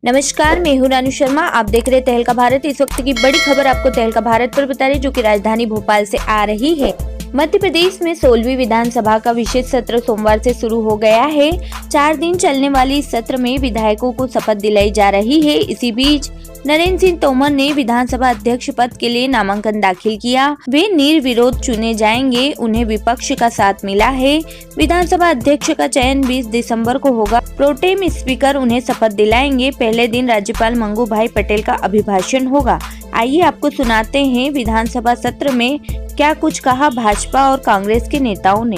नमस्कार, मैं हूं रानू शर्मा। आप देख रहे तहलका भारत। इस वक्त की बड़ी खबर आपको तहलका भारत पर बता रहे, जो कि राजधानी भोपाल से आ रही है। मध्य प्रदेश में 16वीं विधानसभा का विशेष सत्र सोमवार से शुरू हो गया है। 4 दिन चलने वाली इस सत्र में विधायकों को शपथ दिलाई जा रही है। इसी बीच नरेंद्र सिंह तोमर ने विधानसभा अध्यक्ष पद के लिए नामांकन दाखिल किया। वे निर्विरोध चुने जाएंगे। उन्हें विपक्ष का साथ मिला है। विधानसभा अध्यक्ष का चयन 20 दिसंबर को होगा। प्रोटेम स्पीकर उन्हें शपथ दिलाएंगे। पहले दिन राज्यपाल मंगू भाई पटेल का अभिभाषण होगा। आइए आपको सुनाते हैं विधानसभा सत्र में क्या कुछ कहा भाजपा और कांग्रेस के नेताओं ने।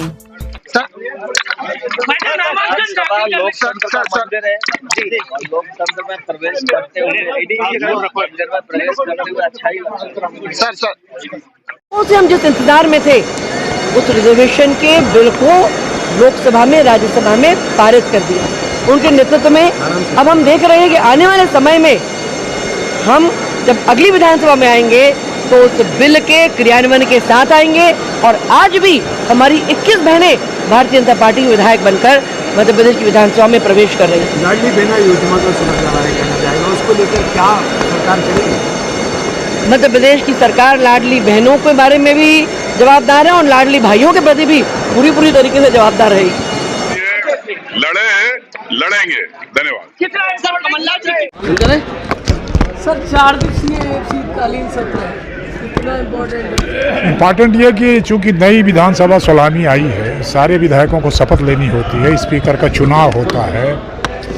लोकतंत्र में प्रवेश करते हुए हम जिस इंतजार में थे उस रिजर्वेशन के बिल को लोकसभा में राज्यसभा में पारित कर दिया उनके नेतृत्व में। अब हम देख रहे हैं कि आने वाले समय में हम जब अगली विधानसभा में आएंगे तो उस बिल के क्रियान्वयन के साथ आएंगे। और आज भी हमारी 21 बहनें भारतीय जनता पार्टी के विधायक बनकर मध्य प्रदेश की विधानसभा में प्रवेश कर रही हैं। लाडली बहना योजना का करना जाएगा, उसको लेकर क्या सरकार करेगी? मध्य प्रदेश की सरकार लाडली बहनों के बारे में भी जवाबदार है और लाडली भाइयों के प्रति भी पूरी तरीके से जवाबदार रहेगी। लड़ेंगे। धन्यवाद। सर 4 दिवसीय शीतकालीन सत्र कितना इम्पॉर्टेंट ये कि चूंकि नई विधानसभा सलामी आई है, सारे विधायकों को शपथ लेनी होती है, स्पीकर का चुनाव होता है,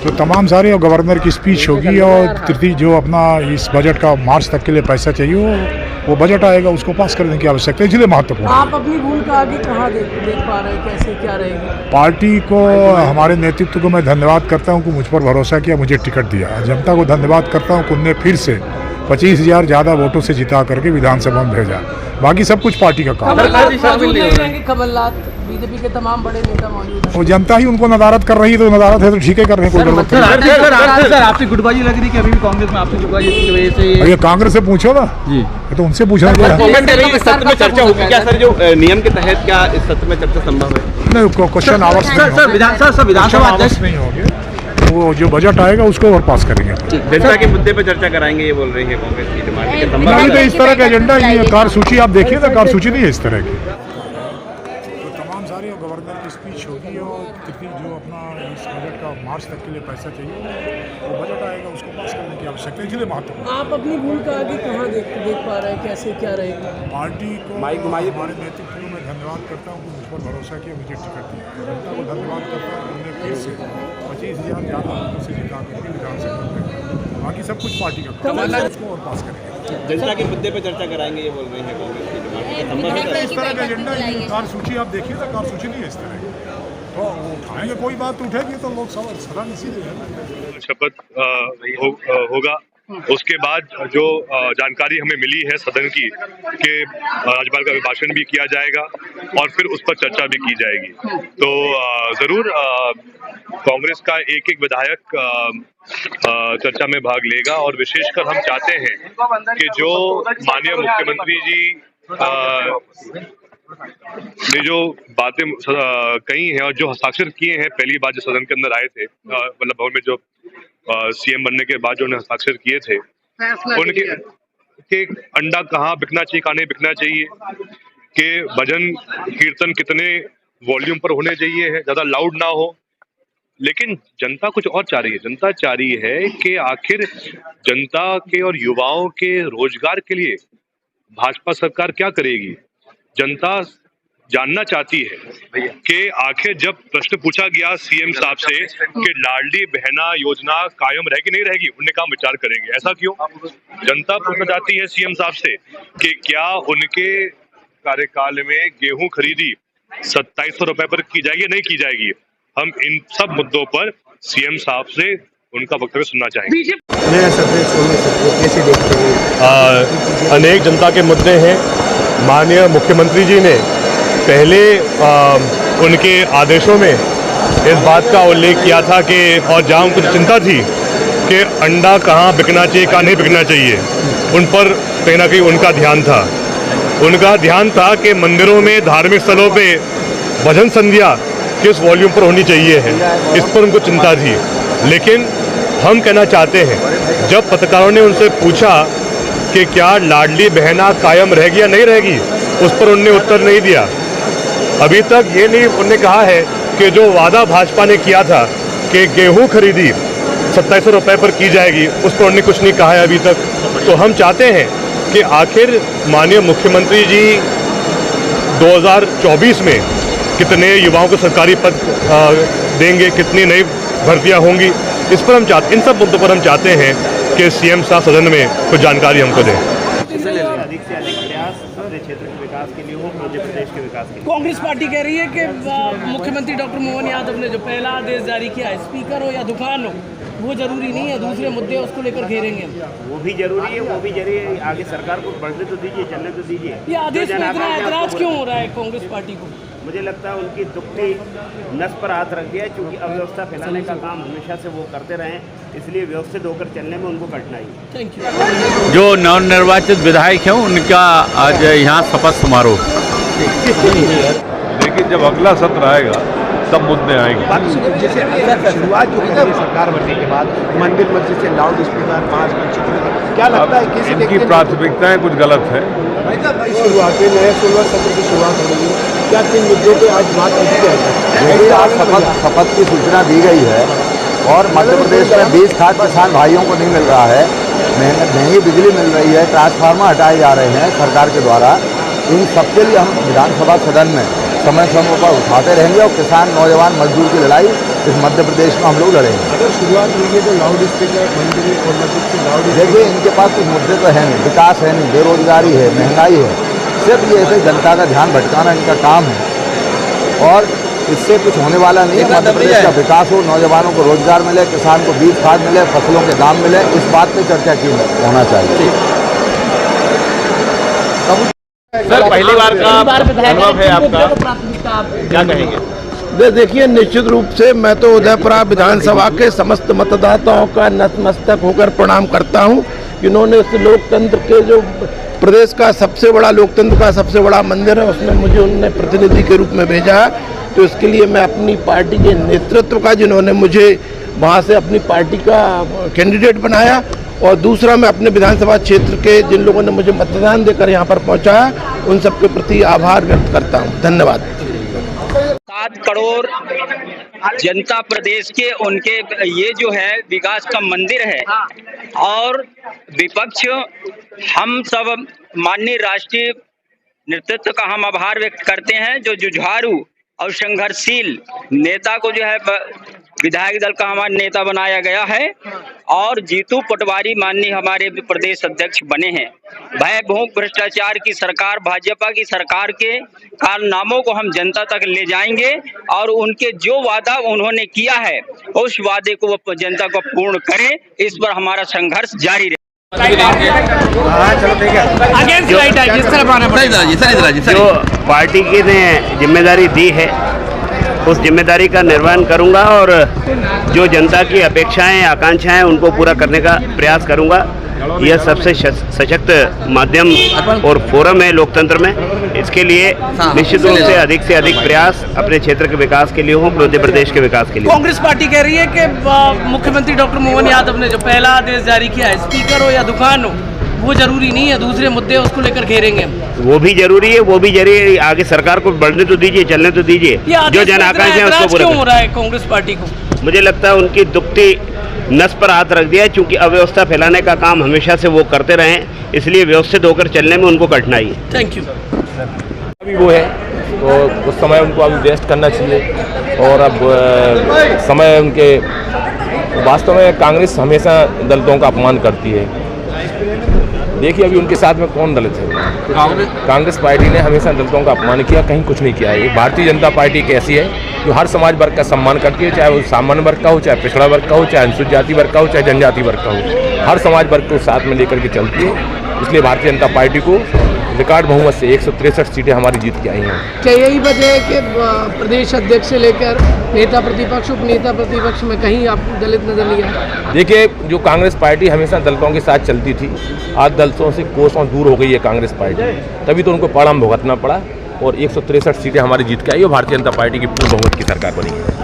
तो तमाम सारे और गवर्नर की स्पीच होगी और तृतीय जो अपना इस बजट का मार्च तक के लिए पैसा चाहिए वो बजट आएगा, उसको पास करने की आवश्यकता है, इसलिए महत्वपूर्ण। आप अपनी भूल का आगे कहाँ देख पा रहे हैं, कैसे क्या रहेगी? पार्टी को, हमारे नेतृत्व को मैं धन्यवाद करता हूँ कि मुझ पर भरोसा किया, मुझे टिकट दिया। जनता को धन्यवाद करता हूँ कि उन्होंने फिर से 25,000 ज़्यादा वोटों से जिता करके विधानसभा में भेजा। बाकी सब कुछ पार्टी का काम है। कमलनाथ बीजेपी के तमाम बड़े नेता मौजूद हैं। वो जनता ही उनको नदारत कर रही है, तो नदारत है तो ठीक है कर रहे हैं, कोई गड़बड़ नहीं। सर आपसे गुटबाजी लग रही थी कि अभी भी कांग्रेस में आपसे गुटबाजी की वजह से ये कांग्रेस से पूछो ना जी, तो उनसे पूछना चाहिए। इस सत्र में चर्चा होगी क्या सर? जो नियम के तहत क्या इस सत्र में चर्चा संभव है? नहीं, क्वेश्चन आवर्स विधानसभा अध्यक्ष नहीं होंगे, वो जो बजट आएगा उसको और पास करेंगे। जनता के मुद्दे पर चर्चा कराएंगे ये बोल रही है कांग्रेस की डिमांड। नहीं तो इस तरह का एजेंडा नहीं है। कार्यसूची आप देखिए ना, कार्यसूची नहीं है इस तरह की। तो तमाम सारी गवर्नर की स्पीच होगी और तृतीय जो अपना इस बजट का मार्च तक के लिए पैसा चाहिए वो बजट आएगा, उसको पास करने की आवश्यकता है, इसलिए महत्वपूर्ण। आप अपनी भूल का आगे कहाँ देख पा रहे हैं, कैसे क्या रहेगी? पार्टी को, हमारे नेतृत्व को मैं धन्यवाद करता हूँ कि मुझ पर भरोसा किया, मुझे टिकट दिया। जनता को धन्यवाद करता हूँ, उन्होंने फिर से 25,000 ज़्यादा वोटों से जिता करके विधानसभा में। बाकी सब कुछ पार्टी का काम है, उसको और पास करेंगे। जनता के मुद्दे पर चर्चा कराएंगे ये बोल रही है कांग्रेस की डिमांड। इस तरह का एजेंडा नहीं है। कार्यसूची आप देखिए ना, कार्यसूची नहीं है इस तरह की। तो उठाएंगे, कोई बात उठेगी तो लोग सदन इसीलिए शपथ होगा। उसके बाद जो जानकारी हमें मिली है सदन की कि राज्यपाल का अभिभाषण भी किया जाएगा और फिर उस पर चर्चा भी की जाएगी। तो जरूर कांग्रेस का एक विधायक चर्चा में भाग लेगा और विशेषकर हम चाहते हैं कि जो माननीय मुख्यमंत्री जी ने जो बातें कही हैं और जो हस्ताक्षर किए हैं पहली बार जो सदन के अंदर आए थे, मतलब भवन में जो सीएम बनने के बाद जो उन्हें हस्ताक्षर किए थे, उनके अंडा कहाँ बिकना चाहिए, कहाँ नहीं बिकना चाहिए, कि भजन कीर्तन कितने वॉल्यूम पर होने चाहिए, है ज्यादा लाउड ना हो। लेकिन जनता कुछ और चाह रही है। जनता चाह रही है कि आखिर जनता के और युवाओं के रोजगार के लिए भाजपा सरकार क्या करेगी। जनता जानना चाहती है कि आखिर जब प्रश्न पूछा गया सीएम साहब से कि लाडली बहना योजना कायम रहेगी नहीं रहेगी, उन्होंने कहा विचार करेंगे। ऐसा क्यों? जनता पूछना चाहती है सीएम साहब से कि क्या उनके कार्यकाल में गेहूं खरीदी 2700 रुपए पर की जाएगी या नहीं की जाएगी। हम इन सब मुद्दों पर सीएम साहब से उनका वक्तव्य सुनना चाहेंगे। अनेक जनता के मुद्दे हैं। माननीय मुख्यमंत्री जी ने पहले उनके आदेशों में इस बात का उल्लेख किया था कि, और जहाँ कुछ चिंता थी कि अंडा कहाँ बिकना चाहिए, कहाँ नहीं बिकना चाहिए, उन पर कहीं ना कहीं उनका ध्यान था। उनका ध्यान था कि मंदिरों में, धार्मिक स्थलों पे भजन संध्या किस वॉल्यूम पर होनी चाहिए है, इस पर उनको चिंता थी। लेकिन हम कहना चाहते हैं, जब पत्रकारों ने उनसे पूछा कि क्या लाडली बहना कायम रहेगी या नहीं रहेगी, उस पर उन्होंने उत्तर नहीं दिया। अभी तक ये नहीं उन्होंने कहा है कि जो वादा भाजपा ने किया था कि गेहूं खरीदी 2700 रुपये पर की जाएगी, उस पर उन्होंने कुछ नहीं कहा है अभी तक। तो हम चाहते हैं कि आखिर माननीय मुख्यमंत्री जी 2024 में कितने युवाओं को सरकारी पद देंगे, कितनी नई भर्तियां होंगी, इस पर इन सब मुद्दों पर हम चाहते हैं कि सीएम साहब सदन में कुछ जानकारी हमको दें। अधिक से अधिक प्रयास अपने क्षेत्र के विकास के लिए हो, मध्य प्रदेश के विकास के लिए। कांग्रेस पार्टी कह रही है कि मुख्यमंत्री डॉक्टर मोहन यादव ने जो पहला आदेश जारी किया है, स्पीकर हो या दुकान हो, वो जरूरी नहीं है, दूसरे मुद्दे उसको लेकर घेरेंगे। वो भी जरूरी है, वो भी जरूरी है। आगे सरकार को बढ़ने तो दीजिए, चलने तो दीजिए। ये आदेश में इतना ऐतराज क्यों हो रहा है कांग्रेस पार्टी को? मुझे लगता है उनकी दुखती नस पर हाथ रख दिया है, क्योंकि अव्यवस्था फैलाने का काम हमेशा से वो करते रहे, इसलिए व्यवस्थित होकर चलने में उनको कठिनाई है। Thank you. जो नवनिर्वाचित विधायक हैं उनका आज यहाँ शपथ समारोह। लेकिन जब अगला सत्र आएगा तब मुद्दे आएंगे। जैसे शुरुआत जो करी सरकार बनने के बाद मंदिर मस्जिद से लाउड स्पीकर, मास्क, क्या लगता है किसी इनकी प्राथमिकताएं कुछ गलत है। शुरुआत में नए 16 सत्र की शुरुआत हो रही है, क्या किन मुद्दों पे आज बात होती है? आज शपथ की सूचना दी गई है और मध्य प्रदेश में 20 खाद किसान भाइयों को नहीं मिल रहा है, महंगी बिजली मिल रही है, ट्रांसफार्मर हटाए जा रहे हैं सरकार के द्वारा। इन सबके लिए हम विधानसभा सदन में समय समय पर उठाते रहेंगे और किसान, नौजवान, मजदूर की लड़ाई इस मध्य प्रदेश में हम लोग लड़ेंगे। अगर शुरुआत हुई है तो लाउड स्पीकर, मंदिर और मस्जिद से लाउड, देखिए इनके पास कुछ मुद्दे तो हैं नहीं, विकास है नहीं, बेरोजगारी है, महंगाई है, सिर्फ ये ऐसे जनता का ध्यान भटकाना इनका काम है और इससे कुछ होने वाला नहीं है। मध्य प्रदेश का विकास हो, नौजवानों को रोजगार मिले, किसान को बीज खाद मिले, फसलों के दाम मिले, इस बात पे चर्चा की होना चाहिए। सर, पहली बार का अनुभव है आपका, क्या कहेंगे? देखिए, निश्चित रूप से मैं तो उदयपुरा विधानसभा के समस्त मतदाताओं का नतमस्तक होकर प्रणाम करता हूं कि उन्होंने इस लोकतंत्र के जो प्रदेश का सबसे बड़ा लोकतंत्र का सबसे बड़ा मंदिर है उसमें मुझे उन्होंने प्रतिनिधि के रूप में भेजा है। तो इसके लिए मैं अपनी पार्टी के नेतृत्व का, जिन्होंने मुझे वहाँ से अपनी पार्टी का कैंडिडेट बनाया, और दूसरा मैं अपने विधानसभा क्षेत्र के जिन लोगों ने मुझे मतदान देकर यहाँ पर पहुँचाया, उन सबके प्रति आभार व्यक्त करता हूँ। धन्यवाद। 7 करोड़ जनता प्रदेश के, उनके ये जो है विकास का मंदिर है। और विपक्ष, हम सब माननीय राष्ट्रीय नेतृत्व का हम आभार व्यक्त करते हैं, जो जुझारू और संघर्षशील नेता को जो है विधायक दल का हमारा नेता बनाया गया है और जीतू पटवारी माननीय हमारे प्रदेश अध्यक्ष बने हैं। भय भूख भ्रष्टाचार की सरकार, भाजपा की सरकार के कारनामों को हम जनता तक ले जाएंगे और उनके जो वादा उन्होंने किया है उस वादे को वो जनता को पूर्ण करें। इस पर हमारा संघर्ष जारी रहे। जो पार्टी की ने जिम्मेदारी दी है उस जिम्मेदारी का निर्वहन करूंगा और जो जनता की अपेक्षाएं, आकांक्षाएं उनको पूरा करने का प्रयास करूंगा। यह सबसे सशक्त माध्यम और फोरम है लोकतंत्र में। इसके लिए निश्चित रूप से अधिक प्रयास अपने क्षेत्र के विकास के लिए हो, मध्य प्रदेश के विकास के लिए। कांग्रेस पार्टी कह रही है कि मुख्यमंत्री डॉक्टर मोहन यादव ने जो पहला आदेश जारी किया है, स्पीकर हो या दुकान हो, वो जरूरी नहीं है, दूसरे मुद्दे उसको लेकर घेरेंगे। वो भी जरूरी है, वो भी जरूरी है। आगे सरकार को बढ़ने तो दीजिए, चलने तो दीजिए। जो जन आकांक्षा है उसको पूरा क्यों हो रहा है कांग्रेस पार्टी को? मुझे लगता है उनकी दुखती नस पर हाथ रख दिया है, क्योंकि अव्यवस्था फैलाने का काम हमेशा से वो करते रहे, इसलिए व्यवस्थित होकर चलने में उनको कठिनाई है। Thank you. अभी वो है तो उस समय उनको अभी रेस्ट करना चाहिए और अब समय उनके, वास्तव में कांग्रेस हमेशा दलितों का अपमान करती है। देखिए अभी उनके साथ में कौन दलित है? कांग्रेस पार्टी ने हमेशा दलितों का अपमान किया, कहीं कुछ नहीं किया है। भारतीय जनता पार्टी एक ऐसी है जो हर समाज वर्ग का सम्मान करती है, चाहे वो सामान्य वर्ग का हो, चाहे पिछड़ा वर्ग का हो, चाहे अनुसूचित जाति वर्ग का हो, चाहे जनजाति वर्ग का हो, हर समाज वर्ग को साथ में लेकर के चलती है। इसलिए भारतीय जनता पार्टी को रिकॉर्ड बहुमत से 163 सीटें हमारी जीत के आई हैं। क्या यही वजह है कि प्रदेश अध्यक्ष से लेकर नेता प्रतिपक्ष, उप नेता प्रतिपक्ष में कहीं आप दलित नजर नहीं आए? देखिए, जो कांग्रेस पार्टी हमेशा दलितों के साथ चलती थी, आज दलितों से कोसों दूर हो गई है कांग्रेस पार्टी, तभी तो उनको परिणाम भुगतना पड़ा और 163 सीटें हमारी जीत के आई और भारतीय जनता पार्टी की पूर्ण बहुमत की सरकार बनी है।